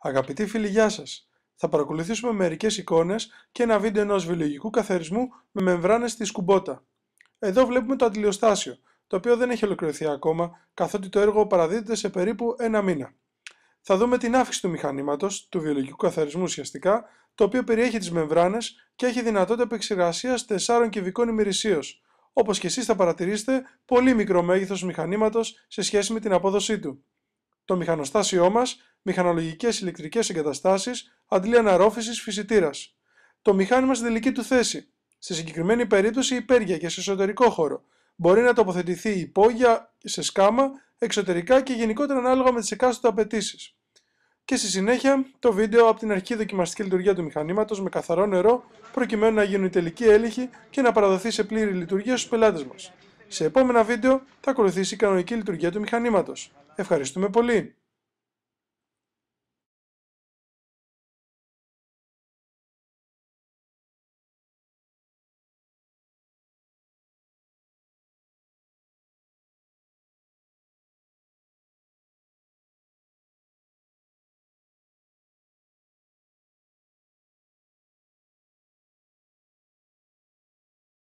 Αγαπητοί φίλοι, γεια σας! Θα παρακολουθήσουμε μερικές εικόνες και ένα βίντεο ενός βιολογικού καθαρισμού με μεμβράνες στη σκουμπότα. Εδώ βλέπουμε το αντιλιοστάσιο, το οποίο δεν έχει ολοκληρωθεί ακόμα, καθότι το έργο παραδίδεται σε περίπου ένα μήνα. Θα δούμε την αύξηση του μηχανήματος, του βιολογικού καθαρισμού ουσιαστικά, το οποίο περιέχει τις μεμβράνες και έχει δυνατότητα επεξεργασίας 4 κυβικών ημερησίως. Όπως και εσείς θα παρατηρήσετε, πολύ μικρό μέγεθος μηχανήματος σε σχέση με την απόδοσή του. Το μηχανοστάσιό μας, μηχανολογικές ηλεκτρικές εγκαταστάσεις, αντλεί αναρρόφησης φυσιτήρας. Το μηχάνημα στην τελική του θέση, στη συγκεκριμένη περίπτωση υπέργεια και σε εσωτερικό χώρο, μπορεί να τοποθετηθεί υπόγεια, σε σκάμα, εξωτερικά και γενικότερα ανάλογα με τις εκάστοτε απαιτήσεις. Και στη συνέχεια το βίντεο από την αρχική δοκιμαστική λειτουργία του μηχανήματος με καθαρό νερό, προκειμένου να γίνουν οι τελικοί έλεγχοι και να παραδοθεί σε πλήρη λειτουργία στους πελάτες μας. Σε επόμενα βίντεο θα ακολουθήσει η κανονική λειτουργία του μηχανήματος. Ευχαριστούμε πολύ!